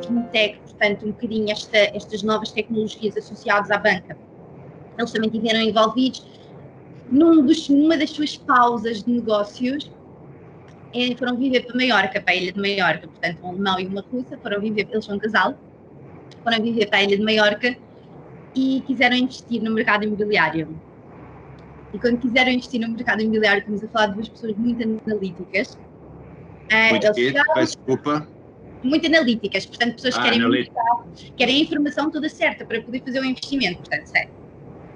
fintech, portanto, um bocadinho estas novas tecnologias associadas à banca. Eles também estiveram envolvidos. Numa das suas pausas de negócios, foram viver para Maiorca, para a ilha de Maiorca, portanto, um alemão e uma russa foram viver, eles são um casal, foram viver para a ilha de Maiorca e quiseram investir no mercado imobiliário. E quando quiseram investir no mercado imobiliário, estamos a falar de duas pessoas muito analíticas. Desculpa. Muito analíticas, portanto, pessoas que querem a informação toda certa para poder fazer o investimento, portanto, sério.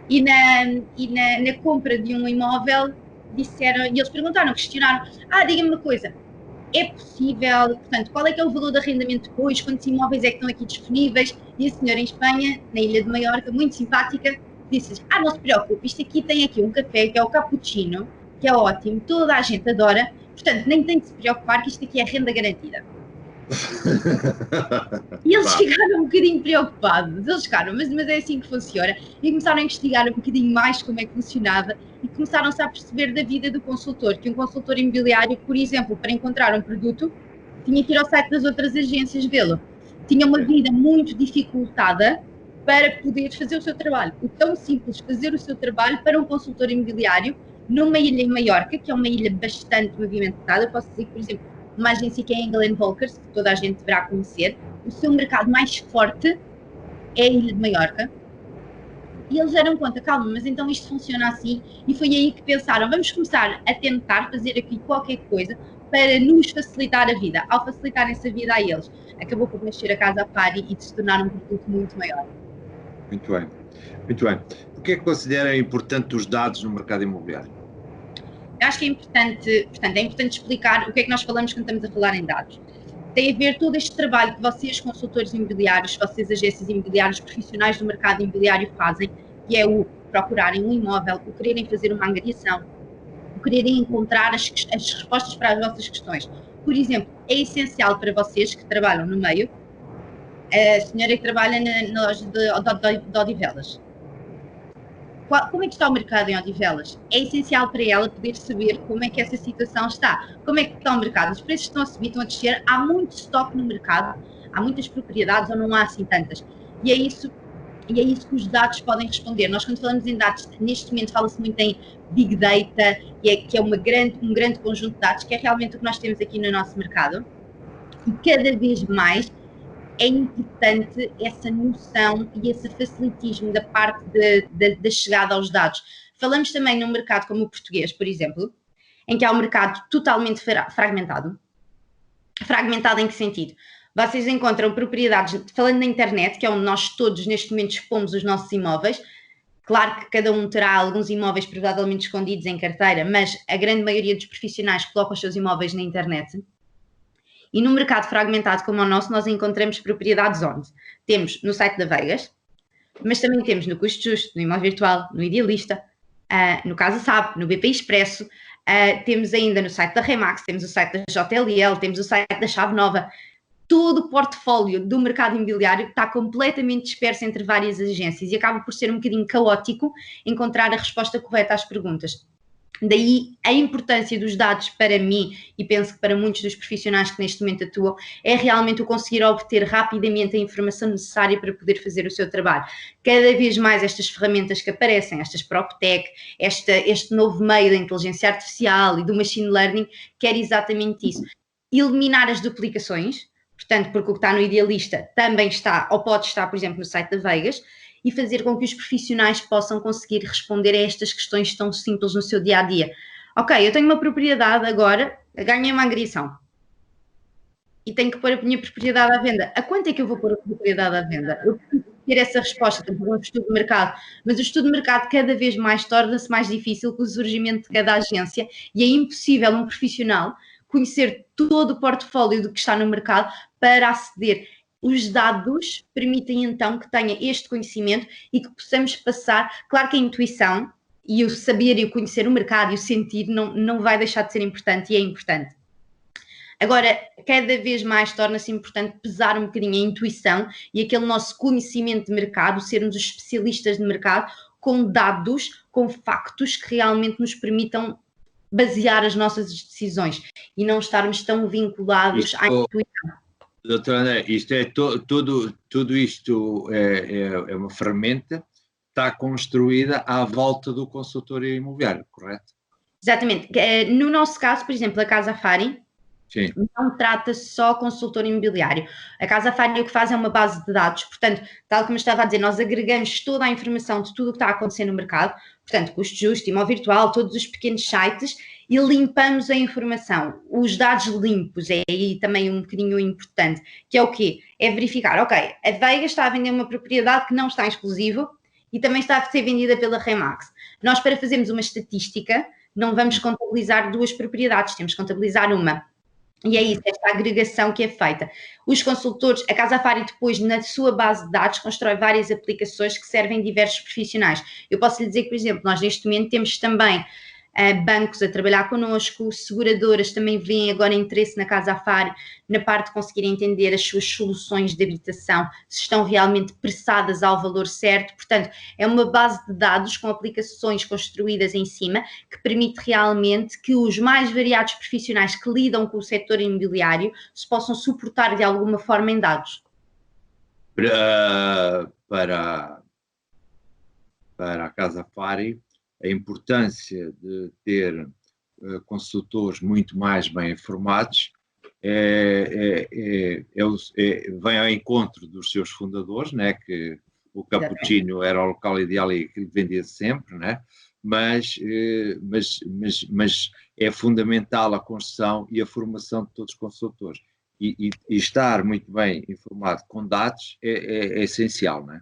E na compra de um imóvel, disseram, e eles perguntaram, questionaram, diga-me uma coisa, é possível, portanto, qual é que é o valor de arrendamento depois, quantos imóveis é que estão aqui disponíveis? E a senhora em Espanha, na ilha de Maiorca, muito simpática, disse-lhes, não se preocupe, isto aqui tem aqui um café, que é o cappuccino, que é ótimo, toda a gente adora, portanto, nem tem de se preocupar que isto aqui é renda garantida. E eles ficaram um bocadinho preocupados, mas é assim que funciona, e começaram a investigar um bocadinho mais como é que funcionava e começaram-se a perceber da vida do consultor, que um consultor imobiliário, por exemplo, para encontrar um produto, tinha que ir ao site das outras agências vê-lo, tinha uma vida muito dificultada para poder fazer o seu trabalho, o tão simples fazer o seu trabalho para um consultor imobiliário numa ilha em Maiorca, que é uma ilha bastante movimentada. Eu posso dizer que, por exemplo, uma agência que é a Engel & Volkers, que toda a gente deverá conhecer, o seu mercado mais forte é a ilha de Maiorca. E eles deram conta, calma, mas então isto funciona assim, e foi aí que pensaram, vamos começar a tentar fazer aqui qualquer coisa para nos facilitar a vida. Ao facilitarem essa vida a eles, acabou por nascer a Casa Pari e de se tornar um produto muito maior. Muito bem, muito bem. O que é que considera importante os dados no mercado imobiliário? Eu acho que é importante, portanto, é importante explicar o que é que nós falamos quando estamos a falar em dados. Tem a ver todo este trabalho que vocês, consultores imobiliários, vocês, agências imobiliárias, profissionais do mercado imobiliário fazem, que é o procurarem um imóvel, o quererem fazer uma angariação, o quererem encontrar as respostas para as vossas questões. Por exemplo, é essencial para vocês que trabalham no meio, a senhora que trabalha na loja de Odivelas. Como é que está o mercado em Odivelas? É essencial para ela poder saber como é que essa situação está. Como é que está o mercado? Os preços estão a subir, estão a descer, há muito estoque no mercado, há muitas propriedades ou não há assim tantas. E é isso que os dados podem responder. Nós, quando falamos em dados, neste momento fala-se muito em Big Data, que é um grande conjunto de dados, que é realmente o que nós temos aqui no nosso mercado. E cada vez mais é importante essa noção e esse facilitismo da parte da chegada aos dados. Falamos também num mercado como o português, por exemplo, em que há um mercado totalmente fragmentado. Fragmentado em que sentido? Vocês encontram propriedades, falando na internet, que é onde nós todos neste momento expomos os nossos imóveis. Claro que cada um terá alguns imóveis provavelmente escondidos em carteira, mas a grande maioria dos profissionais colocam os seus imóveis na internet. E no mercado fragmentado como o nosso, nós encontramos propriedades onde? Temos no site da Vegas, mas também temos no Custo Justo, no Imóvel Virtual, no Idealista, no Casa Sabe, no BP Expresso, temos ainda no site da Remax, temos o site da JLL, temos o site da Chave Nova. Todo o portfólio do mercado imobiliário está completamente disperso entre várias agências e acaba por ser um bocadinho caótico encontrar a resposta correta às perguntas. Daí a importância dos dados para mim, e penso que para muitos dos profissionais que neste momento atuam, é realmente o conseguir obter rapidamente a informação necessária para poder fazer o seu trabalho. Cada vez mais estas ferramentas que aparecem, estas PropTech, este novo meio da inteligência artificial e do machine learning, quer exatamente isso. Eliminar as duplicações, portanto, porque o que está no Idealista também está, ou pode estar, por exemplo, no site da Vegas, e fazer com que os profissionais possam conseguir responder a estas questões tão simples no seu dia-a-dia. Ok, eu tenho uma propriedade agora, ganhei uma angariação e tenho que pôr a minha propriedade à venda. A quanto é que eu vou pôr a propriedade à venda? Eu preciso ter essa resposta, tenho um estudo de mercado, mas o estudo de mercado cada vez mais torna-se mais difícil com o surgimento de cada agência e é impossível um profissional conhecer todo o portfólio do que está no mercado para aceder. Os dados permitem então que tenha este conhecimento e que possamos passar, claro que a intuição e o saber e o conhecer o mercado e o sentir não vai deixar de ser importante e é importante. Agora, cada vez mais torna-se importante pesar um bocadinho a intuição e aquele nosso conhecimento de mercado, sermos os especialistas de mercado com dados, com factos que realmente nos permitam basear as nossas decisões e não estarmos tão vinculados à intuição. Doutor André, isto é tudo isto é uma ferramenta que está construída à volta do consultor imobiliário, correto? Exatamente. No nosso caso, por exemplo, a Casa Fari, Sim. não trata só consultor imobiliário. A Casa Fari o que faz é uma base de dados, portanto, tal como eu estava a dizer, nós agregamos toda a informação de tudo o que está a acontecer no mercado, portanto, custo justo, imóvel virtual, todos os pequenos sites, e limpamos a informação. Os dados limpos é aí também um bocadinho importante, que é o quê? É verificar, ok, a Veiga está a vender uma propriedade que não está em exclusivo e também está a ser vendida pela Remax. Nós, para fazermos uma estatística, não vamos contabilizar duas propriedades, temos que contabilizar uma. E é isso, esta agregação que é feita. Os consultores, a Casa Fari depois, na sua base de dados, constrói várias aplicações que servem a diversos profissionais. Eu posso lhe dizer que, por exemplo, nós neste momento temos também bancos a trabalhar connosco, seguradoras também veem agora interesse na Casa Fari, na parte de conseguir entender as suas soluções de habitação, se estão realmente pressadas ao valor certo. Portanto, é uma base de dados com aplicações construídas em cima que permite realmente que os mais variados profissionais que lidam com o setor imobiliário se possam suportar de alguma forma em dados. Para a Casa Fari, a importância de ter consultores muito mais bem informados vem ao encontro dos seus fundadores, né, que o cappuccino era o local ideal e que vendia sempre, né, mas é fundamental a construção e a formação de todos os consultores. E estar muito bem informado com dados é essencial, não é?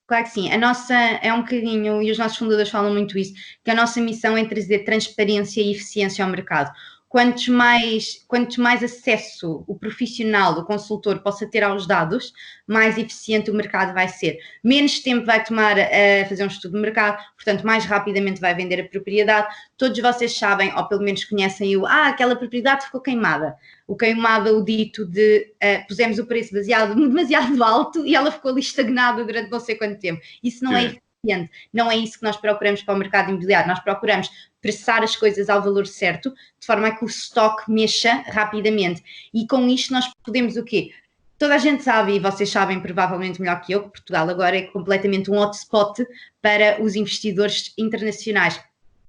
Claro que sim, a nossa é um bocadinho, e os nossos fundadores falam muito isso, que a nossa missão é trazer transparência e eficiência ao mercado. Quanto mais acesso o profissional, o consultor, possa ter aos dados, mais eficiente o mercado vai ser. Menos tempo vai tomar a fazer um estudo de mercado, portanto, mais rapidamente vai vender a propriedade. Todos vocês sabem, ou pelo menos conhecem aquela propriedade ficou queimada. O queimado, o dito de pusemos o preço demasiado alto e ela ficou ali estagnada durante não sei quanto tempo. Isso não é eficiente, não é isso que nós procuramos para o mercado imobiliário. Nós procuramos pressar as coisas ao valor certo, de forma a que o estoque mexa rapidamente. E com isto nós podemos o quê? Toda a gente sabe, e vocês sabem provavelmente melhor que eu, que Portugal agora é completamente um hotspot para os investidores internacionais.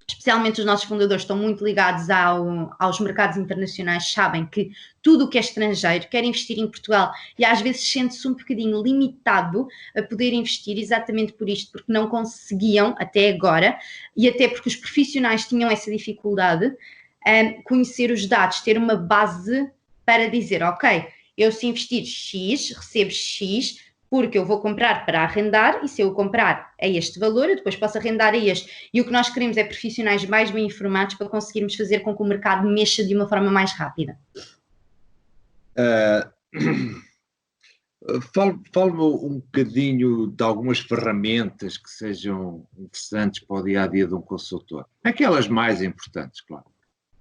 Especialmente os nossos fundadores estão muito ligados aos mercados internacionais, sabem que tudo o que é estrangeiro quer investir em Portugal e às vezes sente-se um bocadinho limitado a poder investir exatamente por isto, porque não conseguiam até agora e até porque os profissionais tinham essa dificuldade conhecer os dados, ter uma base para dizer, ok, eu se investir X, recebo X, porque eu vou comprar para arrendar e se eu comprar a este valor, eu depois posso arrendar a este. E o que nós queremos é profissionais mais bem informados para conseguirmos fazer com que o mercado mexa de uma forma mais rápida. Fale-me um bocadinho de algumas ferramentas que sejam interessantes para o dia-a-dia de um consultor. Aquelas mais importantes, claro.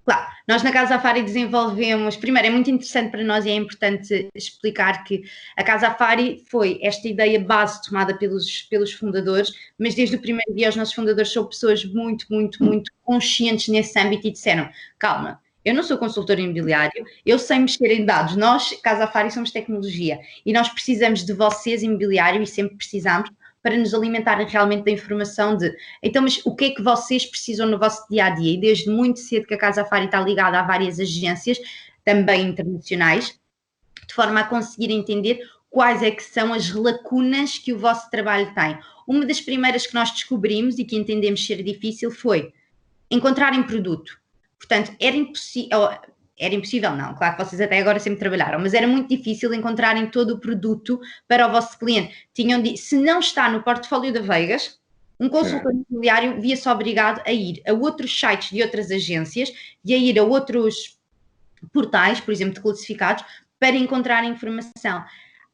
Claro, nós na Casa Fari desenvolvemos, primeiro é muito interessante para nós e é importante explicar que a Casa Fari foi esta ideia base tomada pelos fundadores, mas desde o primeiro dia os nossos fundadores são pessoas muito conscientes nesse âmbito e disseram, calma, eu não sou consultor imobiliário, eu sei mexer em dados, nós, Casa Fari, somos tecnologia e nós precisamos de vocês, imobiliário, e sempre precisamos, para nos alimentarem realmente da informação de, então, mas o que é que vocês precisam no vosso dia-a-dia? E desde muito cedo que a Casa Fari está ligada a várias agências, também internacionais, de forma a conseguir entender quais é que são as lacunas que o vosso trabalho tem. Uma das primeiras que nós descobrimos e que entendemos ser difícil foi encontrarem produto. Portanto, era impossível não, claro que vocês até agora sempre trabalharam, mas era muito difícil encontrarem todo o produto para o vosso cliente. Se não está no portfólio da Veigas, um consultor imobiliário via-se obrigado a ir a outros sites de outras agências e a ir a outros portais, por exemplo, de classificados, para encontrar informação.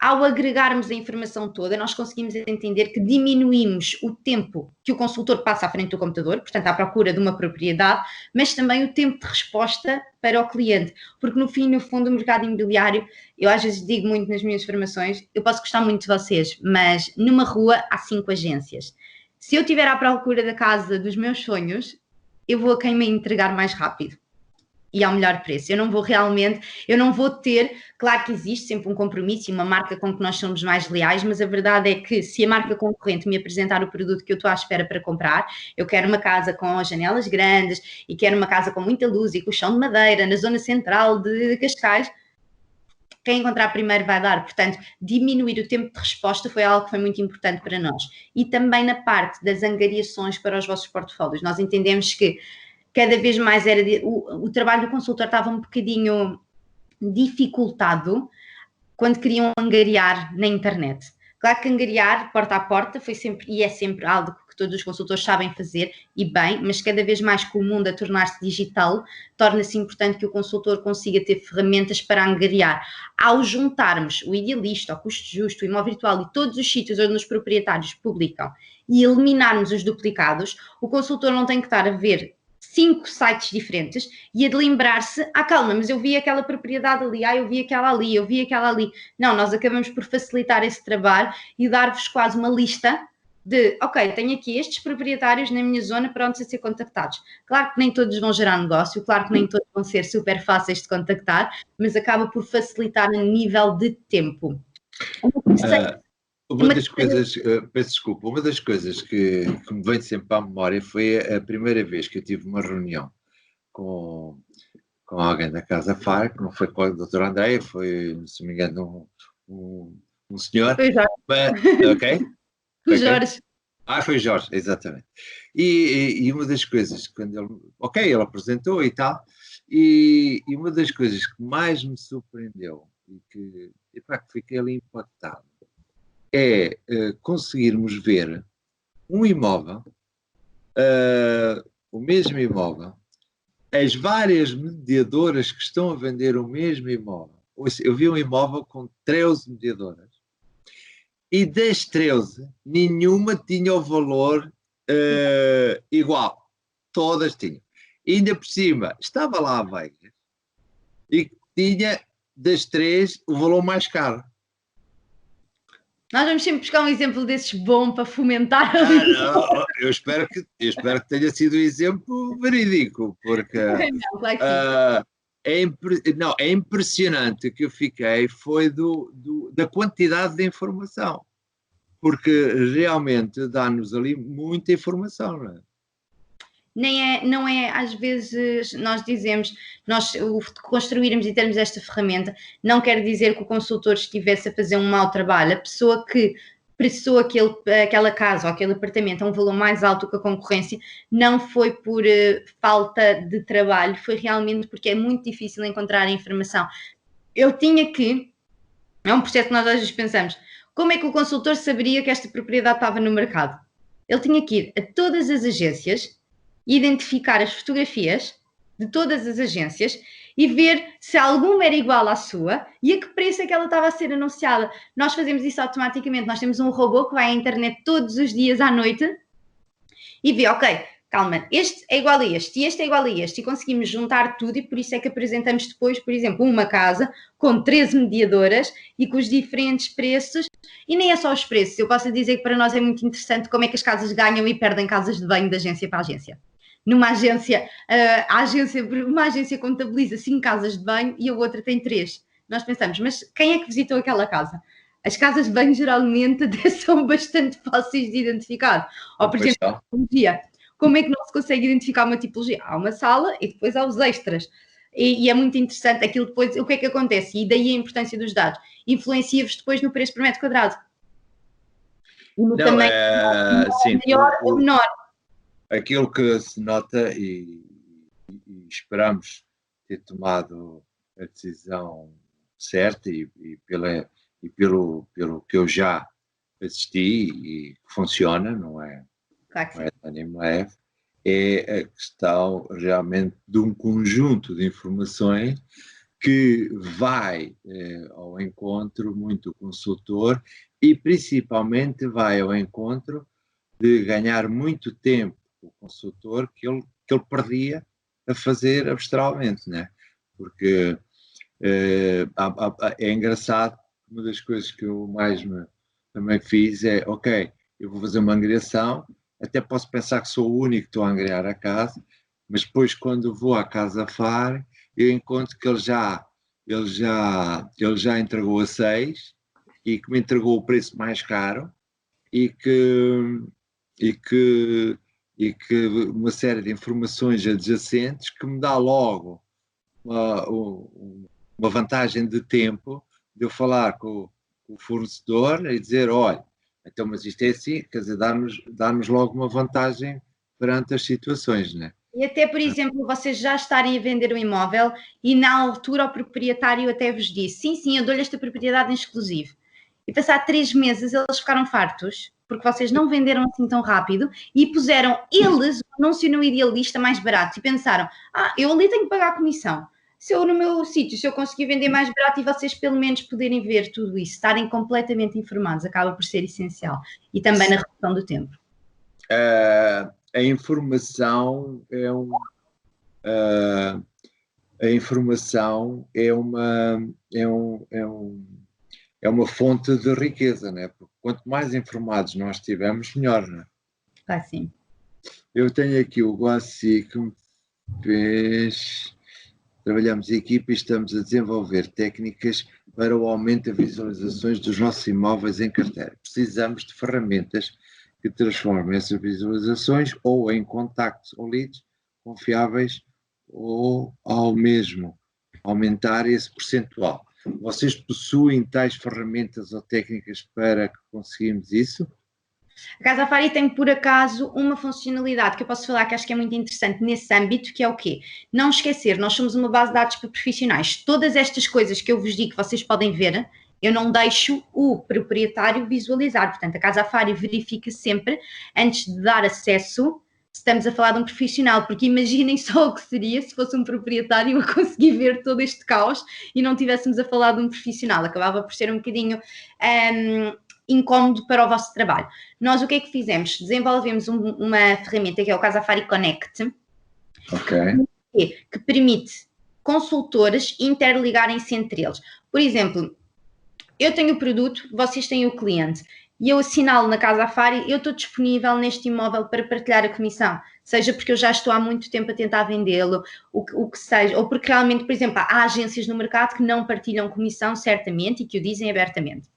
Ao agregarmos a informação toda, nós conseguimos entender que diminuímos o tempo que o consultor passa à frente do computador, portanto, à procura de uma propriedade, mas também o tempo de resposta para o cliente. Porque, no fim, no fundo, o mercado imobiliário, eu às vezes digo muito nas minhas formações, eu posso gostar muito de vocês, mas numa rua há 5 agências. Se eu estiver à procura da casa dos meus sonhos, eu vou a quem me entregar mais rápido. e ao melhor preço. Eu não vou ter, claro que existe sempre um compromisso e uma marca com que nós somos mais leais, mas a verdade é que se a marca concorrente me apresentar o produto que eu estou à espera para comprar, eu quero uma casa com as janelas grandes e quero uma casa com muita luz e com o chão de madeira, na zona central de Cascais, quem encontrar primeiro vai dar. Portanto, diminuir o tempo de resposta foi algo que foi muito importante para nós. E também na parte das angariações para os vossos portfólios. Nós entendemos que cada vez mais o trabalho do consultor estava um bocadinho dificultado quando queriam angariar na internet. Claro que angariar porta a porta foi sempre e é sempre algo que todos os consultores sabem fazer e bem, mas cada vez mais com o mundo a tornar-se digital, torna-se importante que o consultor consiga ter ferramentas para angariar. Ao juntarmos o Idealista, o Custo Justo, o Imóvel Virtual e todos os sítios onde os proprietários publicam e eliminarmos os duplicados, o consultor não tem que estar a ver 5 sites diferentes e a de lembrar-se, calma, mas eu vi aquela propriedade ali, eu vi aquela ali, eu vi aquela ali. Não, nós acabamos por facilitar esse trabalho e dar-vos quase uma lista de, ok, tenho aqui estes proprietários na minha zona prontos a ser contactados. Claro que nem todos vão gerar negócio, claro que nem todos vão ser super fáceis de contactar, mas acaba por facilitar a nível de tempo. Uma das coisas, peço desculpa, uma das coisas que me vem sempre à memória foi a primeira vez que eu tive uma reunião com alguém da Casa Far, que não foi com a doutora Andréia, foi, se não me engano, um senhor. Foi Jorge. Ok? Foi Jorge. Foi Jorge, exatamente. E uma das coisas, quando ele apresentou e tal, e uma das coisas que mais me surpreendeu e que fiquei ali impactado, é conseguirmos ver um imóvel, o mesmo imóvel, as várias mediadoras que estão a vender o mesmo imóvel. Eu vi um imóvel com 13 mediadoras e das 13, nenhuma tinha o valor igual. Todas tinham. E ainda por cima, estava lá a Vegas e tinha das 3 o valor mais caro. Nós vamos sempre buscar um exemplo desses bom para fomentar a não, eu espero que tenha sido um exemplo verídico, porque não, claro que é impressionante que eu fiquei foi da quantidade de informação, porque realmente dá-nos ali muita informação, não é? Não é, às vezes, nós dizemos, o construirmos e termos esta ferramenta, não quer dizer que o consultor estivesse a fazer um mau trabalho. A pessoa que prestou aquela casa ou aquele apartamento a um valor mais alto que a concorrência, não foi por falta de trabalho, foi realmente porque é muito difícil encontrar a informação. É um processo que nós às vezes pensamos, como é que o consultor saberia que esta propriedade estava no mercado? Ele tinha que ir a todas as agências, identificar as fotografias de todas as agências e ver se alguma era igual à sua e a que preço é que ela estava a ser anunciada. Nós fazemos isso automaticamente. Nós temos um robô que vai à internet todos os dias à noite e vê, ok, calma, este é igual a este e este é igual a este, e conseguimos juntar tudo, e por isso é que apresentamos depois, por exemplo, uma casa com 13 mediadoras e com os diferentes preços, e nem é só os preços. Eu posso dizer que para nós é muito interessante como é que as casas ganham e perdem casas de banho de agência para agência. Numa agência, uma agência contabiliza 5 casas de banho e a outra tem 3. Nós pensamos, mas quem é que visitou aquela casa? As casas de banho geralmente são bastante fáceis de identificar. Ou, por exemplo, como é que não se consegue identificar uma tipologia? Há uma sala e depois há os extras. E é muito interessante aquilo depois, o que é que acontece? E daí a importância dos dados. Influencia-vos depois no preço por metro quadrado. E no tamanho maior ou menor. Aquilo que se nota e esperamos ter tomado a decisão certa e pelo que eu já assisti e que funciona, não é? Claro que não é ânimo leve, é a questão realmente de um conjunto de informações que vai ao encontro muito do consultor e principalmente vai ao encontro de ganhar muito tempo o consultor que ele perdia a fazer abstralmente, né? Porque é engraçado, uma das coisas que eu mais também fiz é, ok, eu vou fazer uma angriação, até posso pensar que sou o único que estou a angriar a casa, mas depois quando vou à Casa Far, eu encontro que ele já entregou a 6 e que me entregou o preço mais caro e que uma série de informações adjacentes que me dá logo uma vantagem de tempo de eu falar com o fornecedor e dizer, olha, então, mas isto é assim, quer dizer, dar-nos logo uma vantagem perante as situações, né? E até, por exemplo, vocês já estarem a vender um imóvel e na altura o proprietário até vos disse, sim, eu dou-lhe esta propriedade em exclusivo. E passar 3 meses eles ficaram fartos, porque vocês não venderam assim tão rápido e puseram eles o anúncio no Idealista mais barato e pensaram, eu ali tenho que pagar a comissão. Se eu no meu sítio, se eu conseguir vender mais barato e vocês pelo menos poderem ver tudo isso, estarem completamente informados, acaba por ser essencial. E também na redução do tempo. A informação é uma fonte de riqueza, né? Porque quanto mais informados nós estivermos, melhor, né? Sim. Eu tenho aqui o Guaci que me fez. Trabalhamos em equipa e estamos a desenvolver técnicas para o aumento das visualizações dos nossos imóveis em carteira. Precisamos de ferramentas que transformem essas visualizações ou em contactos ou leads confiáveis ou ao mesmo aumentar esse percentual. Vocês possuem tais ferramentas ou técnicas para que conseguimos isso? A Casafari tem, por acaso, uma funcionalidade que eu posso falar que acho que é muito interessante nesse âmbito, que é o quê? Não esquecer, nós somos uma base de dados para profissionais. Todas estas coisas que eu vos digo que vocês podem ver, eu não deixo o proprietário visualizar. Portanto, a Casafari verifica sempre, antes de dar acesso, se estamos a falar de um profissional, porque imaginem só o que seria se fosse um proprietário a conseguir ver todo este caos e não tivéssemos a falar de um profissional. Acabava por ser um bocadinho incómodo para o vosso trabalho. Nós o que é que fizemos? Desenvolvemos uma ferramenta que é o Casafari Connect, que permite consultores interligarem-se entre eles. Por exemplo, eu tenho o produto, vocês têm o cliente, e eu assinalo na Casafari, eu estou disponível neste imóvel para partilhar a comissão, seja porque eu já estou há muito tempo a tentar vendê-lo, o que seja, ou porque realmente, por exemplo, há agências no mercado que não partilham comissão, certamente, e que o dizem abertamente.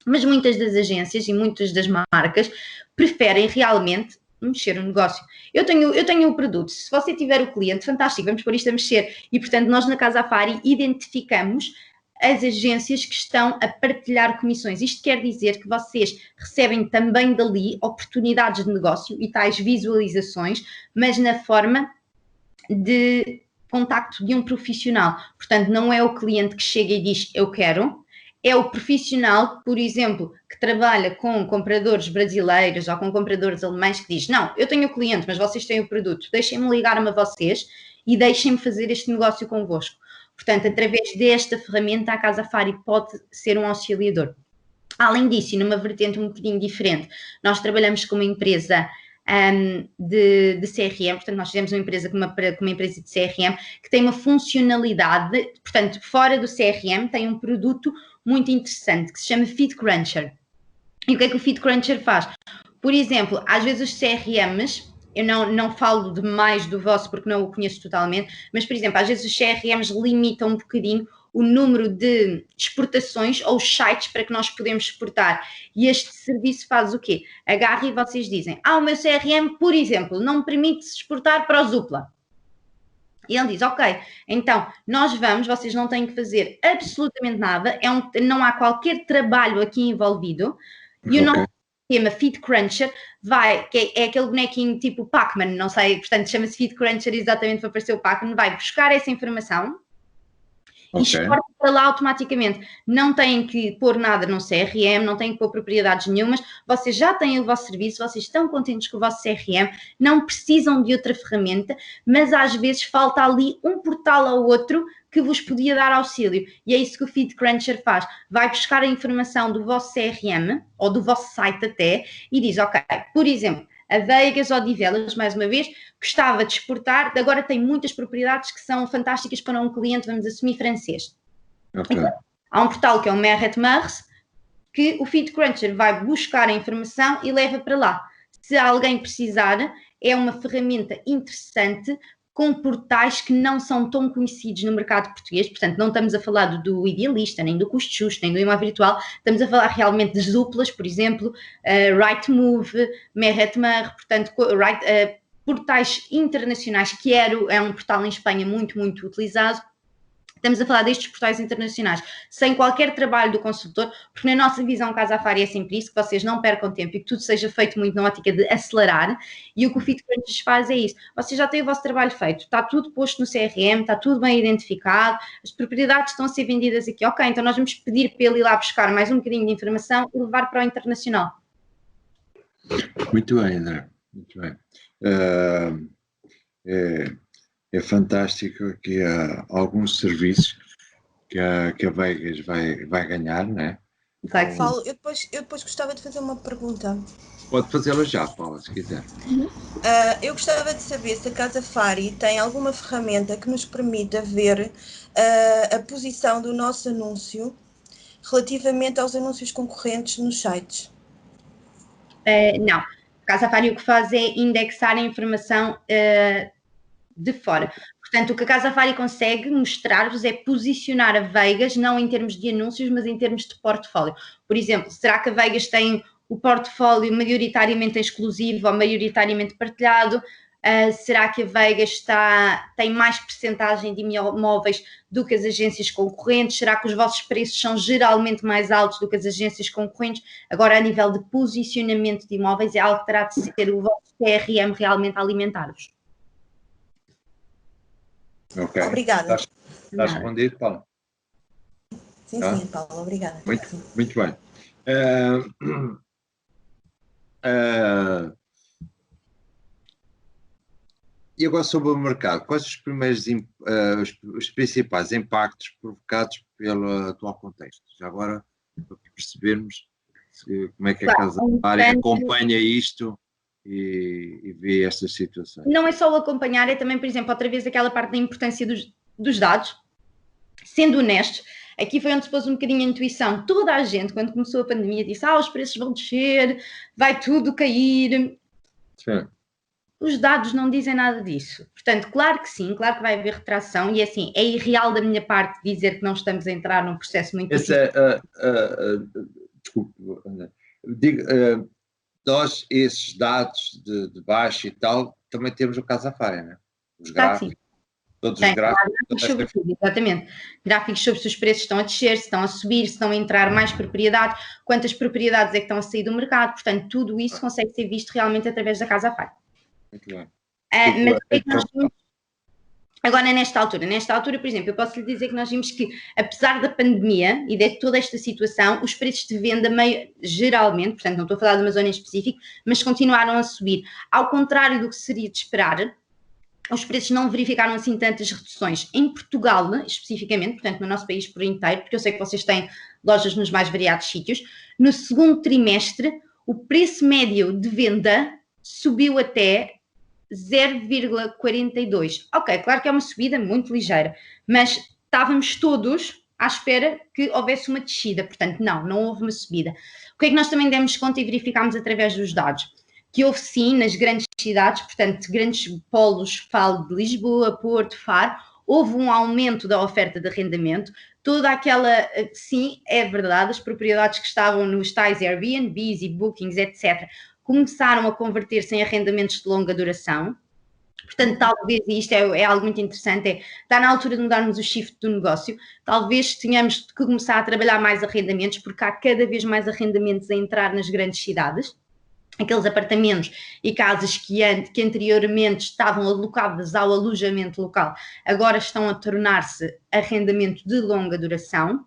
Mas muitas das agências e muitas das marcas preferem realmente mexer no negócio. Eu tenho o produto, se você tiver o cliente, fantástico, vamos pôr isto a mexer. E, portanto, nós na Casafari identificamos as agências que estão a partilhar comissões. Isto quer dizer que vocês recebem também dali oportunidades de negócio e tais visualizações, mas na forma de contacto de um profissional. Portanto, não é o cliente que chega e diz eu quero, é o profissional, por exemplo, que trabalha com compradores brasileiros ou com compradores alemães que diz, não, eu tenho o cliente, mas vocês têm o produto, deixem-me ligar-me a vocês e deixem-me fazer este negócio convosco. Portanto, através desta ferramenta, a Casafari pode ser um auxiliador. Além disso, e numa vertente um bocadinho diferente, nós trabalhamos com uma empresa de CRM, portanto nós fizemos uma empresa com uma empresa de CRM que tem uma funcionalidade, portanto fora do CRM tem um produto muito interessante que se chama FeedCruncher. E o que é que o FeedCruncher faz? Por exemplo, às vezes os CRMs, eu não falo demais do vosso porque não o conheço totalmente, mas por exemplo, às vezes os CRMs limitam um bocadinho o número de exportações ou os sites para que nós podemos exportar. E este serviço faz o quê? Agarra e vocês dizem, o meu CRM, por exemplo, não me permite exportar para o Zoopla. E ele diz, ok, então vocês não têm que fazer absolutamente nada, não há qualquer trabalho aqui envolvido, e o nosso sistema FeedCruncher que é aquele bonequinho tipo Pac-Man, não sei, portanto chama-se FeedCruncher exatamente para aparecer o Pac-Man, vai buscar essa informação e exporta para lá automaticamente. Não têm que pôr nada no CRM, não têm que pôr propriedades nenhumas, vocês já têm o vosso serviço, vocês estão contentes com o vosso CRM, não precisam de outra ferramenta, mas às vezes falta ali um portal ou outro que vos podia dar auxílio. E é isso que o FeedCruncher faz. Vai buscar a informação do vosso CRM, ou do vosso site até, e diz, ok, por exemplo, a Vegas ou Odivelas, mais uma vez, gostava de exportar, agora tem muitas propriedades que são fantásticas para um cliente, vamos assumir, francês. Então, há um portal que é o Meret Mars, que o FeedCruncher vai buscar a informação e leva para lá. Se alguém precisar, é uma ferramenta interessante com portais que não são tão conhecidos no mercado português. Portanto, não estamos a falar do Idealista, nem do Custo Justo, nem do Imóvel Virtual, estamos a falar realmente das duplas, por exemplo, Rightmove, Mehretmar, portanto, portais internacionais, que é um portal em Espanha muito, muito utilizado. Estamos a falar destes portais internacionais, sem qualquer trabalho do consultor, porque na nossa visão Casafari é sempre isso, que vocês não percam tempo e que tudo seja feito muito na ótica de acelerar, e o que o FitCrunch faz é isso. Vocês já têm o vosso trabalho feito, está tudo posto no CRM, está tudo bem identificado, as propriedades estão a ser vendidas aqui, ok, então nós vamos pedir para ele ir lá buscar mais um bocadinho de informação e levar para o internacional. Muito bem, André, muito bem. É fantástico que há alguns serviços que a Vegas vai ganhar, não é? Paulo, eu depois gostava de fazer uma pergunta. Pode fazê-la já, Paula, se quiser. Eu gostava de saber se a Casafari tem alguma ferramenta que nos permita ver a posição do nosso anúncio relativamente aos anúncios concorrentes nos sites. Não. A Casafari o que faz é indexar a informação de fora. Portanto, o que a Casafari consegue mostrar-vos é posicionar a Vegas, não em termos de anúncios, mas em termos de portfólio. Por exemplo, será que a Vegas tem o portfólio maioritariamente exclusivo ou maioritariamente partilhado? Será que a Vegas tem mais percentagem de imóveis do que as agências concorrentes? Será que os vossos preços são geralmente mais altos do que as agências concorrentes? Agora, a nível de posicionamento de imóveis, é algo que terá de ser o vosso CRM realmente a alimentar-vos. Ok. Obrigada. Está respondido, Paulo? Sim, Paulo, obrigada. Muito bem. E agora sobre o mercado, quais os primeiros, os principais impactos provocados pelo atual contexto? Já agora, para percebermos como é que a Casafari acompanha isto e vê estas situações. Não é só o acompanhar, é também, por exemplo, outra vez aquela parte da importância dos dados. Sendo honestos, aqui foi onde se pôs um bocadinho a intuição. Toda a gente, quando começou a pandemia, disse: os preços vão descer, vai tudo cair. Sim. Os dados não dizem nada disso. Portanto, claro que sim, claro que vai haver retração, e assim, é irreal da minha parte dizer que não estamos a entrar num processo muito difícil. Desculpe, nós, esses dados de baixo e tal, também temos o Casafari, não é? Os gráficos. Sim. Todos os gráficos. Sobre tudo, exatamente. Gráficos sobre se os preços estão a descer, se estão a subir, se estão a entrar mais propriedades, quantas propriedades é que estão a sair do mercado. Portanto, tudo isso consegue ser visto realmente através da Casafari. Muito bem. Mas o que é que nós temos agora nesta altura, por exemplo, eu posso lhe dizer que nós vimos que, apesar da pandemia e de toda esta situação, os preços de venda geralmente, portanto não estou a falar de uma zona em específico, mas continuaram a subir. Ao contrário do que seria de esperar, os preços não verificaram assim tantas reduções. Em Portugal, especificamente, portanto no nosso país por inteiro, porque eu sei que vocês têm lojas nos mais variados sítios, no segundo trimestre o preço médio de venda subiu até 0,42. Ok, claro que é uma subida muito ligeira, mas estávamos todos à espera que houvesse uma descida, portanto não houve uma subida. O que é que nós também demos conta e verificámos através dos dados? Que houve sim nas grandes cidades, portanto grandes polos, falo de Lisboa, Porto, Faro, houve um aumento da oferta de arrendamento, toda aquela, sim, é verdade, as propriedades que estavam nos tais Airbnbs e Bookings, etc., começaram a converter-se em arrendamentos de longa duração. Portanto, talvez, e isto é algo muito interessante, está na altura de mudarmos o shift do negócio, talvez tenhamos que começar a trabalhar mais arrendamentos, porque há cada vez mais arrendamentos a entrar nas grandes cidades. Aqueles apartamentos e casas que anteriormente estavam alocadas ao alojamento local, agora estão a tornar-se arrendamento de longa duração.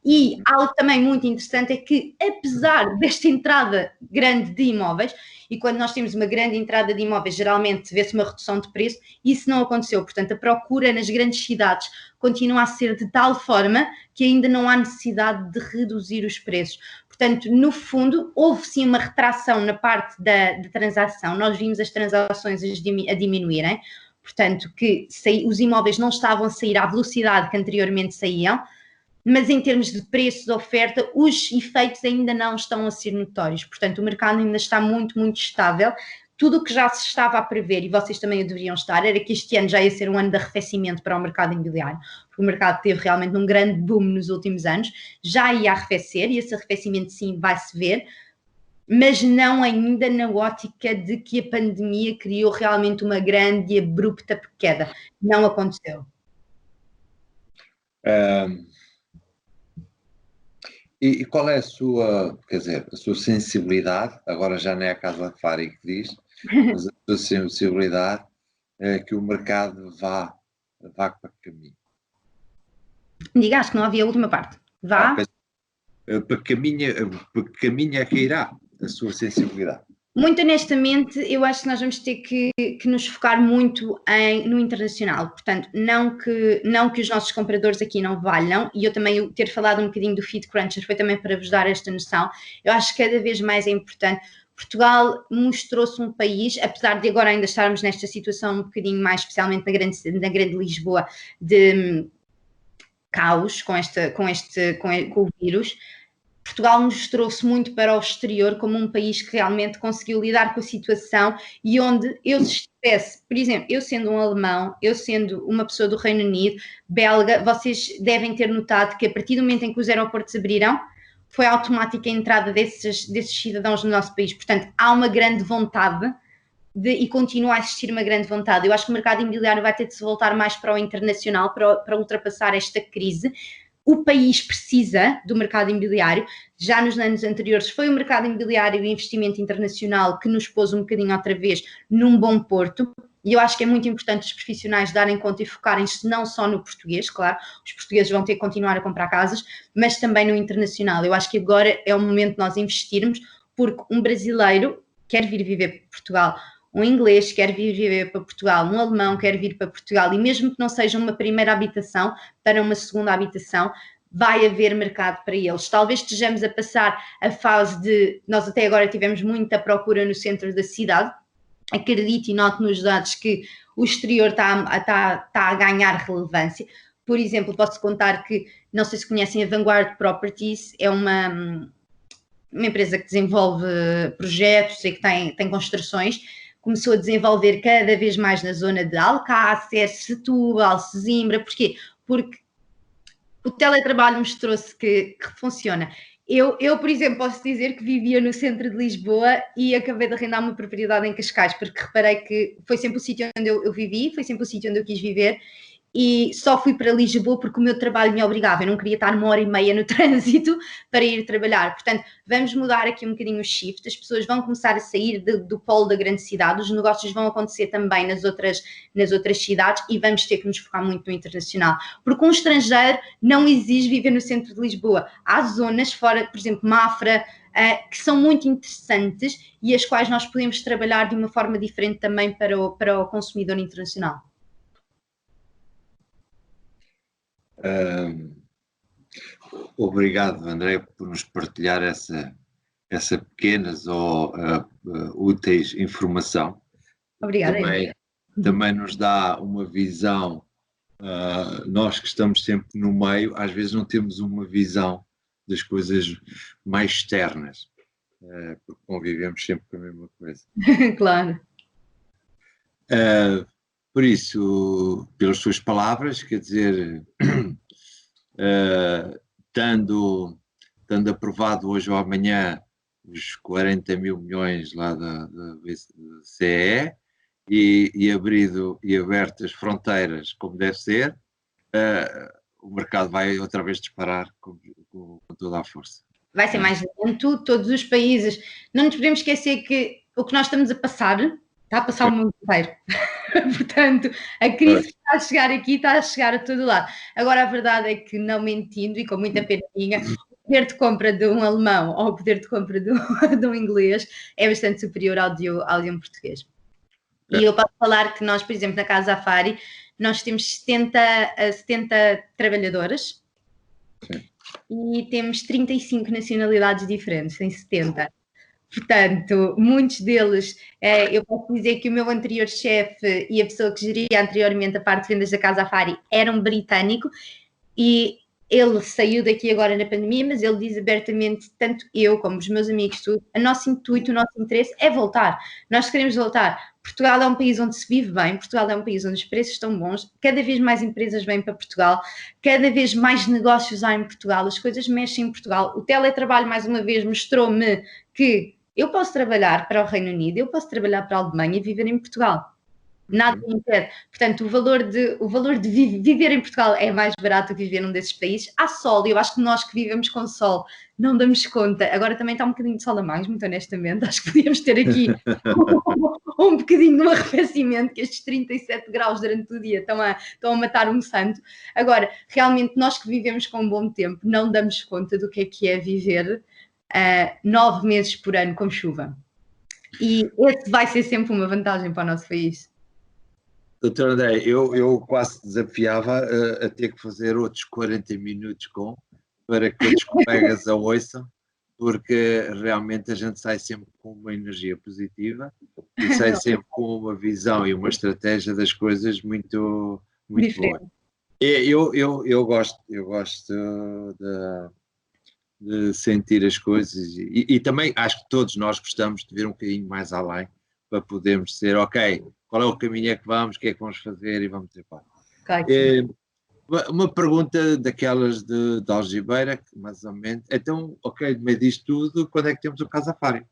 E algo também muito interessante é que, apesar desta entrada grande de imóveis, e quando nós temos uma grande entrada de imóveis, geralmente vê-se uma redução de preço, isso não aconteceu. Portanto, a procura nas grandes cidades continua a ser de tal forma que ainda não há necessidade de reduzir os preços. Portanto, no fundo, houve sim uma retração na parte da transação. Nós vimos as transações a diminuírem, portanto, que os imóveis não estavam a sair à velocidade que anteriormente saíam, mas em termos de preço, de oferta, os efeitos ainda não estão a ser notórios. Portanto, o mercado ainda está muito, muito estável. tudo o que já se estava a prever, e vocês também o deveriam estar, era que este ano já ia ser um ano de arrefecimento para o mercado imobiliário, porque o mercado teve realmente um grande boom nos últimos anos, já ia arrefecer, e esse arrefecimento sim vai-se ver, mas não ainda na ótica de que a pandemia criou realmente uma grande e abrupta queda. Não aconteceu. E qual é a sua, quer dizer, a sua sensibilidade, agora já não é a Casa Fari que diz, mas a sua sensibilidade que o mercado vá para que caminho? Diga, acho que não havia a última parte. Vá. Para que caminho é que irá a sua sensibilidade? Muito honestamente, eu acho que nós vamos ter que nos focar muito no internacional. Portanto, não que os nossos compradores aqui não valham, e eu também ter falado um bocadinho do Feed Cruncher foi também para vos dar esta noção. Eu acho que cada vez mais é importante. Portugal mostrou-se um país, apesar de agora ainda estarmos nesta situação um bocadinho mais, especialmente na grande Lisboa, de caos com o vírus. Portugal mostrou-se muito para o exterior como um país que realmente conseguiu lidar com a situação e onde eu se estivesse, por exemplo, eu sendo um alemão, eu sendo uma pessoa do Reino Unido, belga, vocês devem ter notado que a partir do momento em que os aeroportos abriram, foi automática a entrada desses cidadãos no nosso país. Portanto, há uma grande vontade e continua a existir uma grande vontade. Eu acho que o mercado imobiliário vai ter de se voltar mais para o internacional para ultrapassar esta crise. O país precisa do mercado imobiliário. Já nos anos anteriores foi o mercado imobiliário e o investimento internacional que nos pôs um bocadinho outra vez num bom porto. E eu acho que é muito importante os profissionais darem conta e focarem-se não só no português, claro, os portugueses vão ter que continuar a comprar casas, mas também no internacional. Eu acho que agora é o momento de nós investirmos, porque um brasileiro quer vir viver para Portugal, um inglês quer vir viver para Portugal, um alemão quer vir para Portugal, e mesmo que não seja uma primeira habitação, para uma segunda habitação, vai haver mercado para eles. Talvez estejamos a passar a fase de... Nós até agora tivemos muita procura no centro da cidade. Acredito e noto nos dados que o exterior está a ganhar relevância. Por exemplo, posso contar que, não sei se conhecem a Vanguard Properties, é uma empresa que desenvolve projetos e que tem construções. Começou a desenvolver cada vez mais na zona de Alcácer, Setúbal, Sesimbra. Porquê? Porque o teletrabalho mostrou-se que funciona. Eu, por exemplo, posso dizer que vivia no centro de Lisboa e acabei de arrendar uma propriedade em Cascais, porque reparei que foi sempre o sítio onde eu vivi, foi sempre o sítio onde eu quis viver, e só fui para Lisboa porque o meu trabalho me obrigava. Eu não queria estar 1h30 no trânsito para ir trabalhar. Portanto, vamos mudar aqui um bocadinho o shift. As pessoas vão começar a sair do polo da grande cidade. Os negócios vão acontecer também nas outras cidades e vamos ter que nos focar muito no internacional. Porque um estrangeiro não exige viver no centro de Lisboa. Há zonas fora, por exemplo, Mafra, que são muito interessantes e as quais nós podemos trabalhar de uma forma diferente também para o consumidor internacional. Obrigado, André, por nos partilhar essa pequenas ou úteis informação. Obrigada. Também nos dá uma visão, nós que estamos sempre no meio, às vezes não temos uma visão das coisas mais externas, porque convivemos sempre com a mesma coisa. Claro. Por isso, pelas suas palavras, quer dizer, estando aprovado hoje ou amanhã os 40 mil milhões lá da BCE e abertas fronteiras como deve ser, o mercado vai outra vez disparar com toda a força. Vai ser mais lento, todos os países. Não nos podemos esquecer que o que nós estamos a passar, está a passar o mundo inteiro. Portanto, a crise que está a chegar aqui está a chegar a todo lado. Agora, a verdade é que, não mentindo e com muita pena minha, o poder de compra de um alemão ou o poder de compra de um inglês é bastante superior ao de um português. E eu posso falar que nós, por exemplo, na Casa Fari, nós temos 70 trabalhadoras. Sim. E temos 35 nacionalidades diferentes, em 70. Portanto, muitos deles, eu posso dizer que o meu anterior chefe e a pessoa que geria anteriormente a parte de vendas da Casa Fari era um britânico e ele saiu daqui agora na pandemia, mas ele diz abertamente, tanto eu como os meus amigos, tudo, o nosso intuito, o nosso interesse é voltar. Nós queremos voltar. Portugal é um país onde se vive bem, Portugal é um país onde os preços estão bons, cada vez mais empresas vêm para Portugal, cada vez mais negócios há em Portugal, as coisas mexem em Portugal. O teletrabalho, mais uma vez, mostrou-me que eu posso trabalhar para o Reino Unido, eu posso trabalhar para a Alemanha e viver em Portugal. Nada me impede. Portanto, o valor de viver em Portugal é mais barato que viver num desses países. Há sol, e eu acho que nós que vivemos com sol não damos conta. Agora também está um bocadinho de sol a mais, muito honestamente. Acho que podíamos ter aqui um bocadinho de um arrefecimento, que estes 37 graus durante o dia estão a matar um santo. Agora, realmente, nós que vivemos com um bom tempo não damos conta do que é viver 9 meses por ano com chuva. E esse vai ser sempre uma vantagem para o nosso país. Doutor André, eu quase desafiava a ter que fazer outros 40 minutos para que outros colegas a ouçam, porque realmente a gente sai sempre com uma energia positiva e sai sempre com uma visão e uma estratégia das coisas muito boa. Eu gosto de sentir as coisas e também acho que todos nós gostamos de ver um bocadinho mais além para podermos ser, ok, qual é o caminho é que vamos, o que é que vamos fazer e vamos ter paz. Uma pergunta daquelas de algibeira, mais ou menos. Então, ok, no meio disto tudo, quando é que temos o Casafari?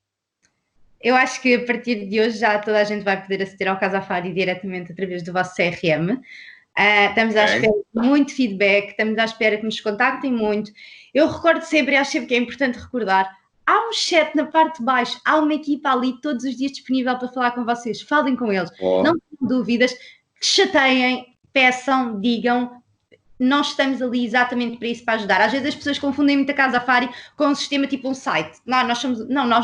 Eu acho que a partir de hoje já toda a gente vai poder aceder ao Casafari diretamente através do vosso CRM. Estamos à espera de muito feedback, estamos à espera que nos contactem muito. Eu recordo sempre, acho sempre que é importante recordar, há um chat na parte de baixo, há uma equipa ali todos os dias disponível para falar com vocês. Falem com eles, não tenham dúvidas, chateiem, peçam, digam. Nós estamos ali exatamente para isso, para ajudar. Às vezes as pessoas confundem muito a Casafari com um sistema tipo um site. Nós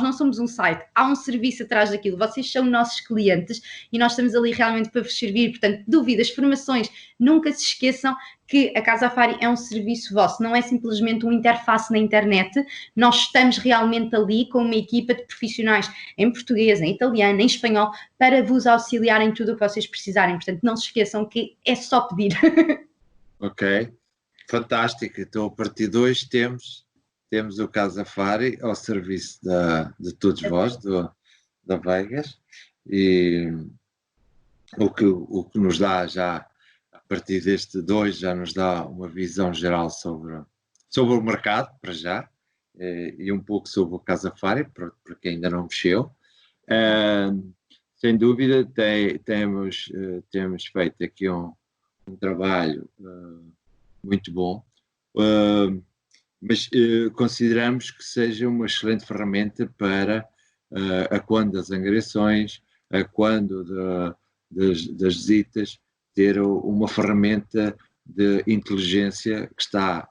não somos um site. Há um serviço atrás daquilo. Vocês são nossos clientes e nós estamos ali realmente para vos servir. Portanto, dúvidas, formações, nunca se esqueçam que a Casafari é um serviço vosso. Não é simplesmente uma interface na internet. Nós estamos realmente ali com uma equipa de profissionais em português, em italiano, em espanhol, para vos auxiliar em tudo o que vocês precisarem. Portanto, não se esqueçam que é só pedir. Ok, fantástico. Então, a partir de hoje temos o Casafari ao serviço de todos vós, da Vegas, e o que nos dá já, a partir deste 2, já nos dá uma visão geral sobre o mercado, para já, e um pouco sobre o Casafari, para quem ainda não mexeu. Sem dúvida, temos feito aqui um trabalho muito bom, mas consideramos que seja uma excelente ferramenta para a quando das angariações, a quando das visitas, ter uma ferramenta de inteligência que está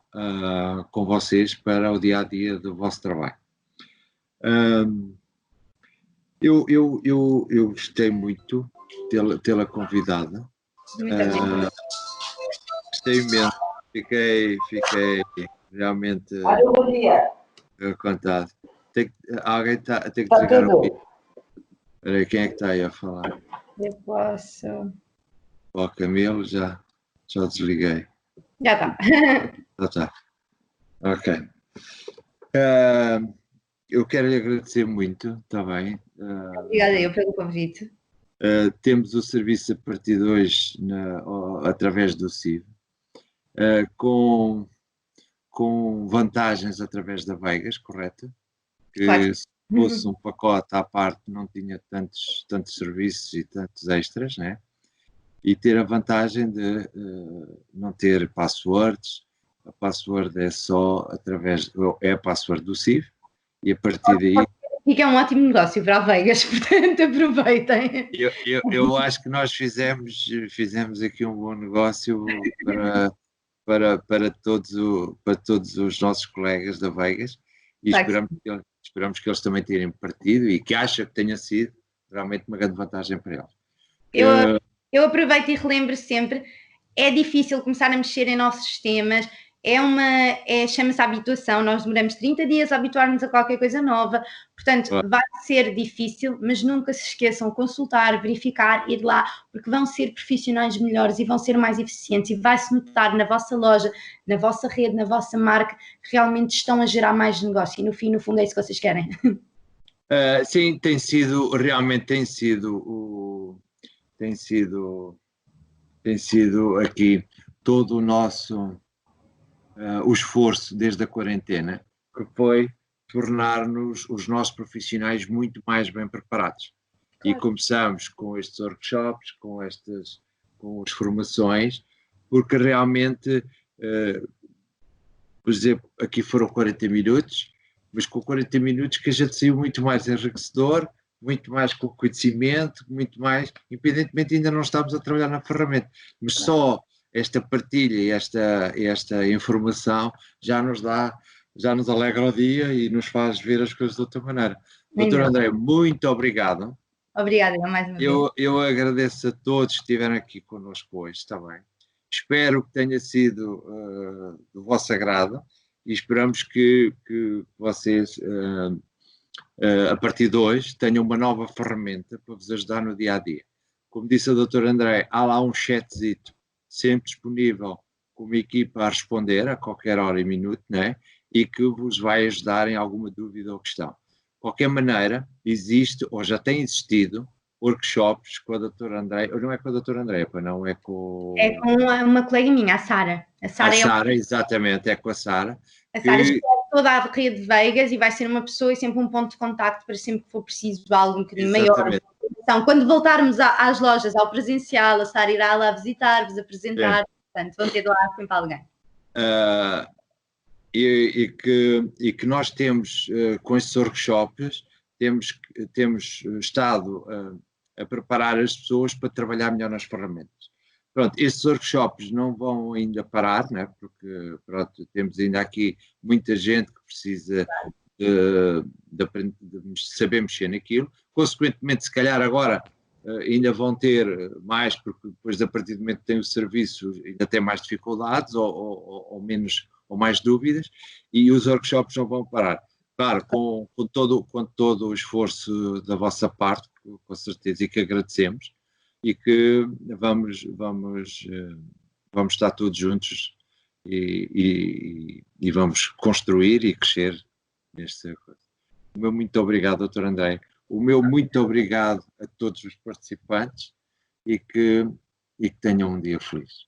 com vocês para o dia-a-dia do vosso trabalho. Eu gostei muito de tê-la convidada. Gostei imenso, fiquei realmente contado. Alguém tem que desligar o vídeo. Espera aí, quem é que está aí a falar? Eu posso. O Camilo, já desliguei. Já está. Já está. Ok. Eu quero lhe agradecer muito, está bem? Obrigada eu pelo convite. Temos o serviço a partir de hoje através do CIV, com vantagens através da Vegas, correto? Que Claro. se fosse um pacote à parte não tinha tantos serviços e tantos extras, né? E ter a vantagem de não ter passwords. A password é só é a password do CIV e a partir daí... E que é um ótimo negócio para a Vegas, portanto aproveitem. Eu acho que nós fizemos aqui um bom negócio para todos os nossos colegas da Vegas e esperamos que eles também tenham partido e que acham que tenha sido realmente uma grande vantagem para eles. Eu aproveito e relembro sempre, é difícil começar a mexer em novos sistemas, chama-se habituação, nós demoramos 30 dias a habituar-nos a qualquer coisa nova, portanto vai ser difícil, mas nunca se esqueçam, consultar, verificar, ir lá, porque vão ser profissionais melhores e vão ser mais eficientes e vai-se notar na vossa loja, na vossa rede, na vossa marca, que realmente estão a gerar mais negócio e no fim, no fundo é isso que vocês querem. Sim, realmente tem sido aqui todo o nosso o esforço desde a quarentena, que foi tornar-nos os nossos profissionais muito mais bem preparados. Claro. E começamos com estes workshops, com as formações, porque realmente, por exemplo, aqui foram 40 minutos, mas com 40 minutos que a gente saiu muito mais enriquecedor, muito mais com conhecimento, muito mais, independentemente ainda não estamos a trabalhar na ferramenta, mas só esta partilha e esta informação já nos alegra o dia e nos faz ver as coisas de outra maneira. Doutor André, muito obrigado. Obrigada, mais uma vez. Eu agradeço a todos que estiveram aqui connosco hoje, está bem? Espero que tenha sido do vosso agrado e esperamos que vocês, a partir de hoje, tenham uma nova ferramenta para vos ajudar no dia-a-dia. Como disse a doutora André, há lá um chatzito sempre disponível com uma equipa a responder a qualquer hora e minuto, né? E que vos vai ajudar em alguma dúvida ou questão. De qualquer maneira, existe, ou já tem existido, workshops com a doutora André, ou não é com a doutora André, não é com... É com uma colega minha, a Sara. A Sara, exatamente, é com a Sara. A Sara escreve toda a rede de Veigas e vai ser uma pessoa e sempre um ponto de contacto para sempre que for preciso algo um bocadinho maior. Então, quando voltarmos às lojas, ao presencial, a Sara irá lá visitar-vos, apresentar, portanto, vão ter lá sempre alguém. E que nós temos, com estes workshops, temos estado a preparar as pessoas para trabalhar melhor nas ferramentas. Pronto, estes workshops não vão ainda parar, né? Porque pronto, temos ainda aqui muita gente que precisa de saber mexer naquilo. Consequentemente, se calhar agora ainda vão ter mais, porque depois, a partir do momento que tem o serviço, ainda tem mais dificuldades ou menos, ou mais dúvidas, e os workshops não vão parar. Claro, com todo o esforço da vossa parte, com certeza, e que agradecemos, e que vamos estar todos juntos e vamos construir e crescer nesta coisa. O meu muito obrigado, doutor André. O meu muito obrigado a todos os participantes e que tenham um dia feliz.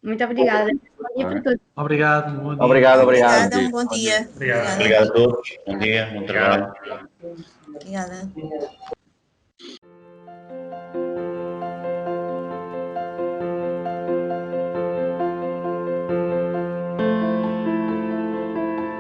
Muito obrigada. Bom dia para todos. Obrigado, bom dia. Obrigado. Obrigada, um bom dia. Obrigado. Obrigado a todos. Bom dia, bom trabalho. Obrigada.